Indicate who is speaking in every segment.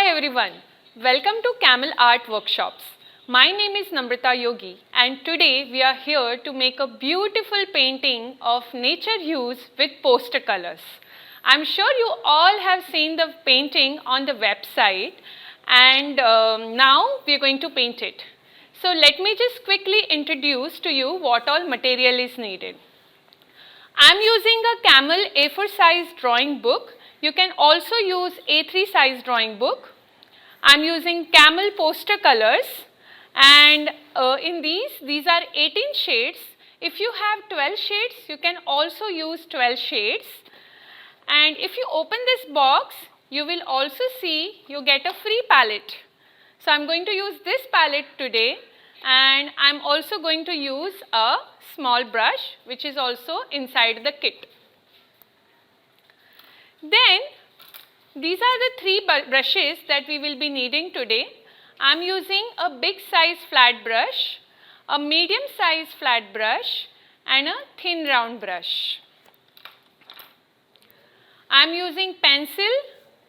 Speaker 1: everyone, welcome to Camel Art Workshops. My name is Namrata Yogi and today we are here to make a beautiful painting of nature hues with poster colors. I'm sure you all have seen the painting on the website and now we are going to paint it. So let me just quickly introduce to you what all material is needed. I'm using a Camel A4 size drawing book. You can also use A3 size drawing book. I'm using Camel Poster Colours and in these are 18 shades. If you have 12 shades, you can also use 12 shades. And if you open this box, you will also see you get a free palette. So I'm going to use this palette today and I'm also going to use a small brush which is also inside the kit. Then these are the three brushes that we will be needing today. I am using a big size flat brush, a medium size flat brush and a thin round brush. I am using pencil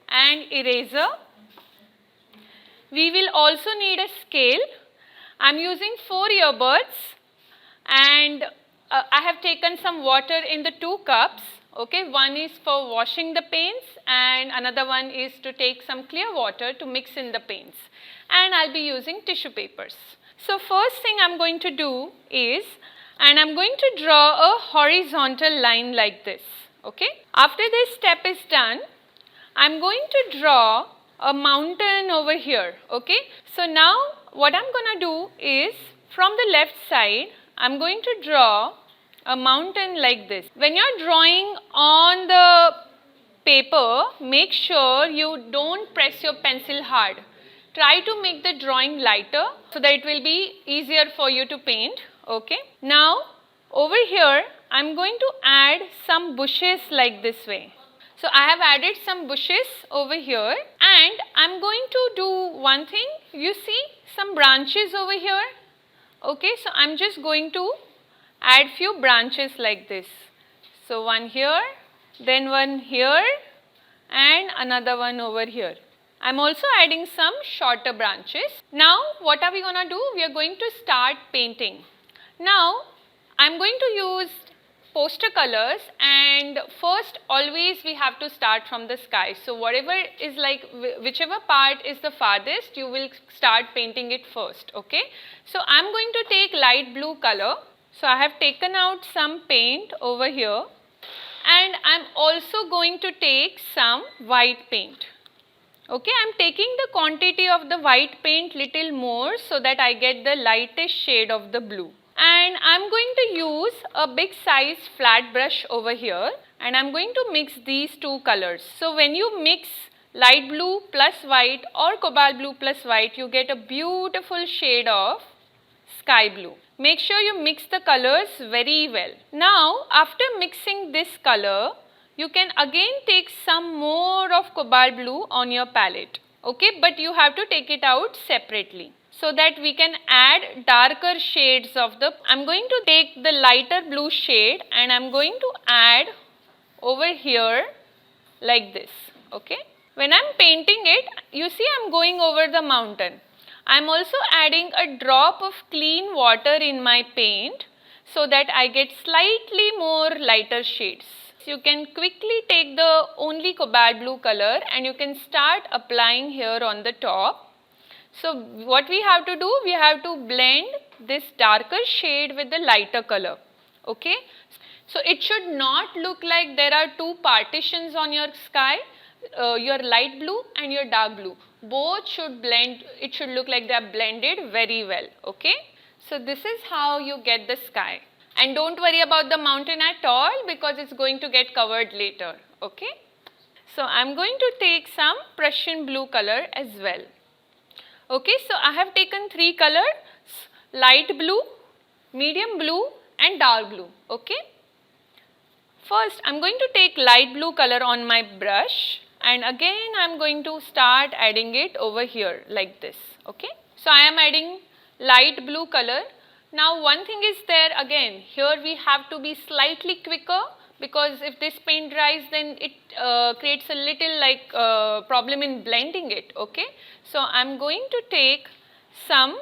Speaker 1: and eraser. We will also need a scale. I am using 4 earbuds and I have taken some water in the 2 cups. Okay, one is for washing the paints and another one is to take some clear water to mix in the paints. And I'll be using tissue papers. So first thing I'm going to do is, and I'm going to draw a horizontal line like this. Okay, after this step is done, I'm going to draw a mountain over here. Okay, so now what I'm going to do is, from the left side, I'm going to draw a mountain like this. When you're drawing on the paper, make sure you don't press your pencil hard. Try to make the drawing lighter so that it will be easier for you to paint. Okay. Now over here I'm going to add some bushes like this way. So I have added some bushes over here and I'm going to do one thing. You see some branches over here. Okay, so I'm just going to add few branches like this. So one here, then one here and another one over here. I'm also adding some shorter branches. Now what are we going to do? We are going to start painting. Now I'm going to use poster colors and first always we have to start from the sky. So whatever is like, whichever part is the farthest, you will start painting it first. Okay. So I'm going to take light blue color. So I have taken out some paint over here and I'm also going to take some white paint. Okay, I'm taking the quantity of the white paint little more so that I get the lightest shade of the blue. And I'm going to use a big size flat brush over here and I'm going to mix these two colors. So when you mix light blue plus white or cobalt blue plus white, you get a beautiful shade of sky blue. Make sure you mix the colors very well. Now after mixing this color, you can again take some more of cobalt blue on your palette. Okay, but you have to take it out separately so that we can add darker shades of the, I'm going to take the lighter blue shade and I'm going to add over here like this. Okay, when I'm painting it, you see I'm going over the mountain. I'm also adding a drop of clean water in my paint so that I get slightly more lighter shades. You can quickly take the only cobalt blue color and you can start applying here on the top. So what we have to do, we have to blend this darker shade with the lighter color. Okay. So it should not look like there are two partitions on your sky, your light blue and your dark blue. Both should blend, it should look like they are blended very well. Okay. So this is how you get the sky. And don't worry about the mountain at all because it's going to get covered later. Okay. So I'm going to take some Prussian blue color as well. Okay. So I have taken 3 colors, light blue, medium blue and dark blue. Okay. First I'm going to take light blue color on my brush and again I'm going to start adding it over here like this. Okay. So I am adding light blue color. Now one thing is there again, here we have to be slightly quicker because if this paint dries, then it creates a little like problem in blending it, okay. So I am going to take some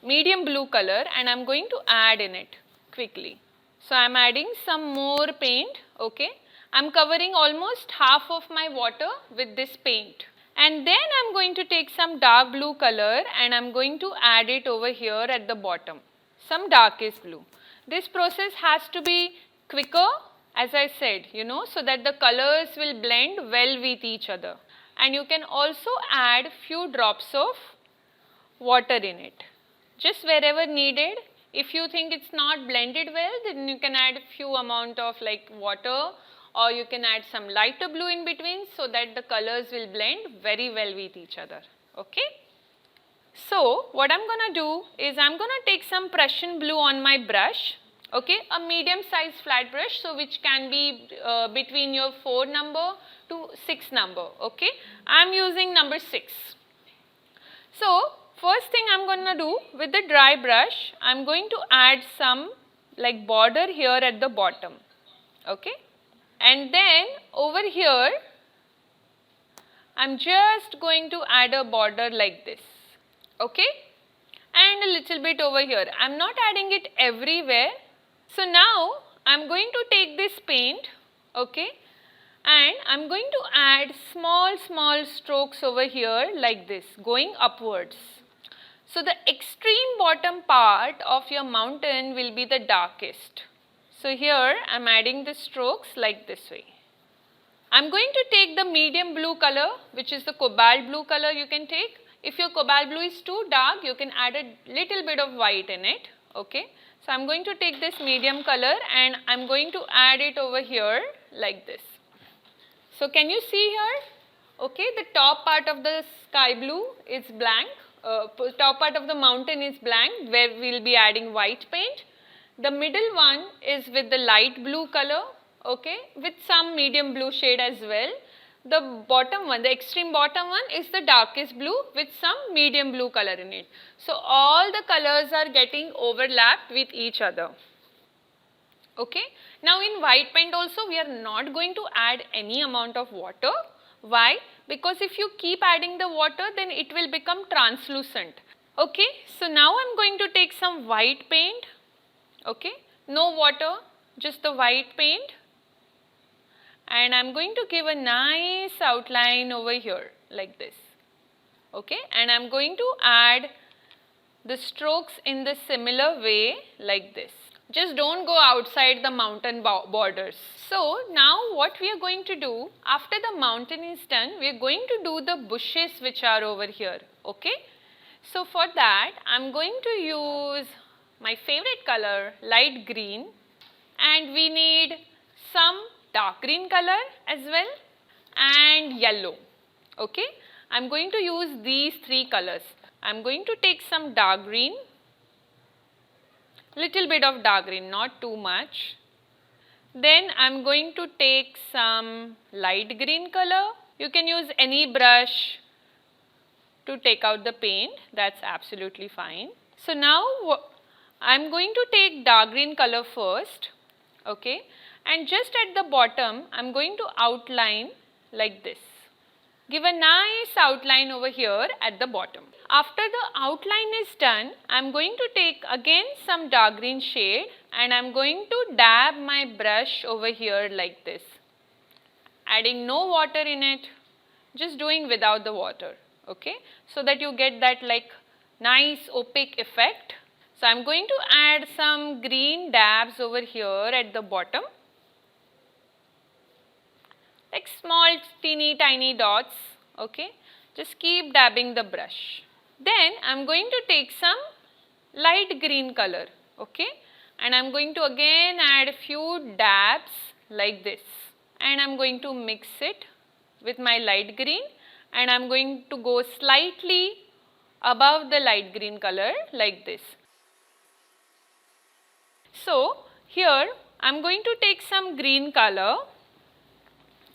Speaker 1: medium blue color and I am going to add in it quickly. So I am adding some more paint, okay. I am covering almost half of my water with this paint. And then I am going to take some dark blue color and I am going to add it over here at the bottom, some darkest blue. This process has to be quicker, as I said, so that the colors will blend well with each other. And you can also add few drops of water in it, just wherever needed. If you think it's not blended well, then you can add a few amount of like water, or you can add some lighter blue in between so that the colors will blend very well with each other, okay. So what I'm going to do is I'm going to take some Prussian blue on my brush, okay, a medium size flat brush, so which can be between your 4 number to 6 number, okay. I'm using number 6. So first thing I'm going to do with the dry brush, I'm going to add some like border here at the bottom, okay. And then over here, I'm just going to add a border like this, okay, and a little bit over here. I'm not adding it everywhere. So now I'm going to take this paint, okay, and I'm going to add small strokes over here like this, going upwards. So the extreme bottom part of your mountain will be the darkest. So here I am adding the strokes like this way. I am going to take the medium blue color, which is the cobalt blue color you can take. If your cobalt blue is too dark, you can add a little bit of white in it, okay. So I am going to take this medium color and I am going to add it over here like this. So can you see here, okay, the top part of the sky blue is blank, top part of the mountain is blank where we will be adding white paint. The middle one is with the light blue color, okay, with some medium blue shade as well. The bottom one, the extreme bottom one is the darkest blue with some medium blue color in it. So all the colors are getting overlapped with each other, okay. Now in white paint also we are not going to add any amount of water. Why? Because if you keep adding the water, then it will become translucent, okay. So now I am going to take some white paint, okay, no water, just the white paint, and I am going to give a nice outline over here like this, okay, and I am going to add the strokes in the similar way like this. Just don't go outside the mountain borders. So now what we are going to do, after the mountain is done, we are going to do the bushes which are over here, okay. So for that I am going to use my favorite color, light green, and we need some dark green color as well and yellow, okay. I am going to use these 3 colors. I am going to take some dark green, little bit of dark green, not too much. Then I am going to take some light green color. You can use any brush to take out the paint, that's absolutely fine. So now I am going to take dark green color first, okay, and just at the bottom I am going to outline like this. Give a nice outline over here at the bottom. After the outline is done, I am going to take again some dark green shade and I am going to dab my brush over here like this. Adding no water in it, just doing without the water, okay, so that you get that like nice opaque effect. So I am going to add some green dabs over here at the bottom, like small teeny tiny dots, okay. Just keep dabbing the brush. Then I am going to take some light green color, okay, and I am going to again add a few dabs like this, and I am going to mix it with my light green, and I am going to go slightly above the light green color like this. So here I am going to take some green color,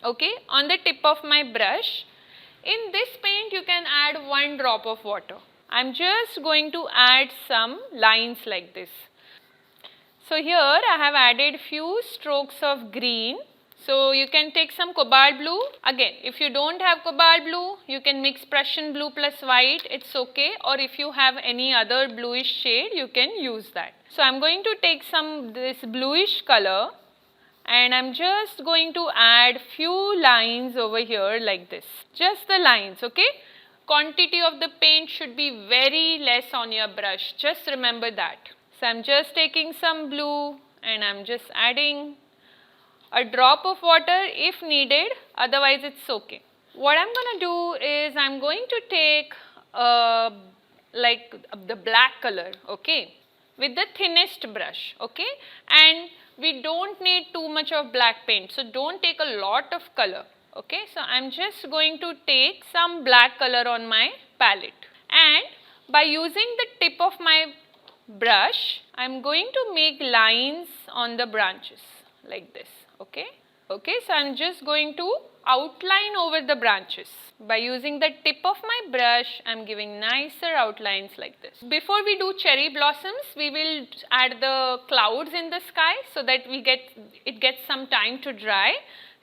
Speaker 1: okay, on the tip of my brush. In this paint you can add 1 drop of water. I am just going to add some lines like this. So here I have added few strokes of green. So you can take some cobalt blue. Again, if you don't have cobalt blue, you can mix Prussian blue plus white, it's okay. Or if you have any other bluish shade, you can use that. So I'm going to take this bluish color and I'm just going to add few lines over here like this. Just the lines, okay? Quantity of the paint should be very less on your brush. Just remember that. So I'm just taking some blue and I'm just adding a drop of water if needed, otherwise it's okay. What I'm going to do is I'm going to take like the black color, okay, with the thinnest brush, okay, and we don't need too much of black paint, so don't take a lot of color, okay. So I'm just going to take some black color on my palette, and by using the tip of my brush, I'm going to make lines on the branches like this. Okay. Okay, so I'm just going to outline over the branches. By using the tip of my brush, I'm giving nicer outlines like this. Before we do cherry blossoms, we will add the clouds in the sky so that it gets some time to dry.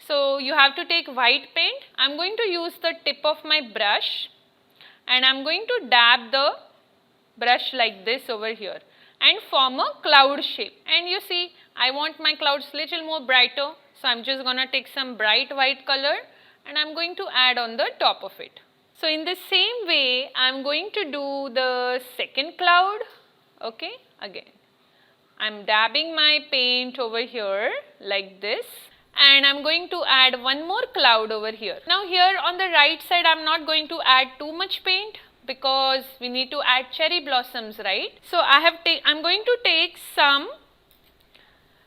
Speaker 1: So you have to take white paint. I'm going to use the tip of my brush and I'm going to dab the brush like this over here and form a cloud shape. And you see, I want my clouds little more brighter, so I'm just going to take some bright white color and I'm going to add on the top of it. So in the same way, I'm going to do the second cloud, okay, again. I'm dabbing my paint over here like this and I'm going to add one more cloud over here. Now here on the right side, I'm not going to add too much paint, because we need to add cherry blossoms, right? So I'm going to take some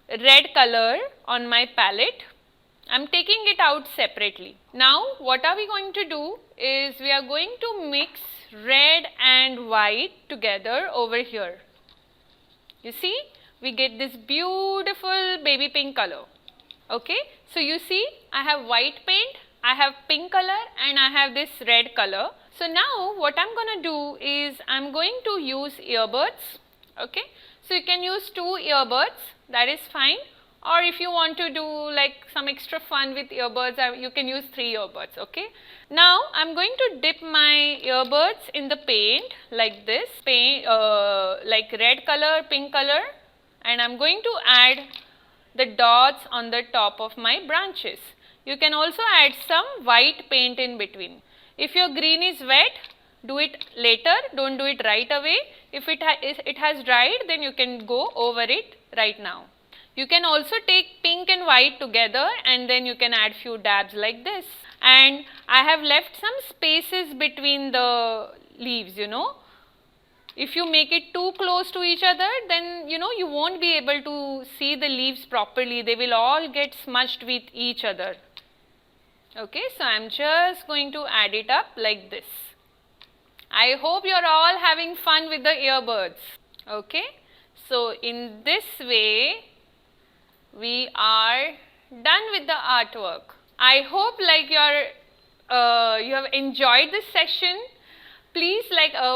Speaker 1: red color on my palette. I'm taking it out separately. Now what are we going to do is we are going to mix red and white together over here. You see, we get this beautiful baby pink color. Okay, so you see, I have white paint, I have pink color and I have this red color. So now what I'm going to do is I'm going to use earbuds, okay. So you can use 2 earbuds, that is fine, or if you want to do like some extra fun with earbuds, you can use 3 earbuds, okay. Now I'm going to dip my earbuds in the paint like this, like red color, pink color, and I'm going to add the dots on the top of my branches. You can also add some white paint in between. If your green is wet, do it later, don't do it right away. If it has dried, then you can go over it right now. You can also take pink and white together and then you can add few dabs like this. And I have left some spaces between the leaves, you know. If you make it too close to each other, then you won't be able to see the leaves properly. They will all get smudged with each other. Okay, so I'm just going to add it up like this. I hope you're all having fun with the earbuds. Okay, so in this way, we are done with the artwork. I hope like you have enjoyed this session. Please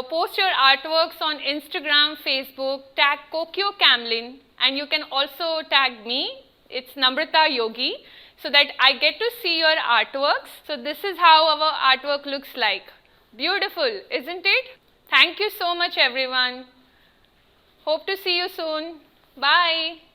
Speaker 1: post your artworks on Instagram, Facebook, tag Kokuyo Camlin, and you can also tag me. It's Namrata Yogi, so that I get to see your artworks. So this is how our artwork looks like. Beautiful, isn't it? Thank you so much everyone. Hope to see you soon. Bye.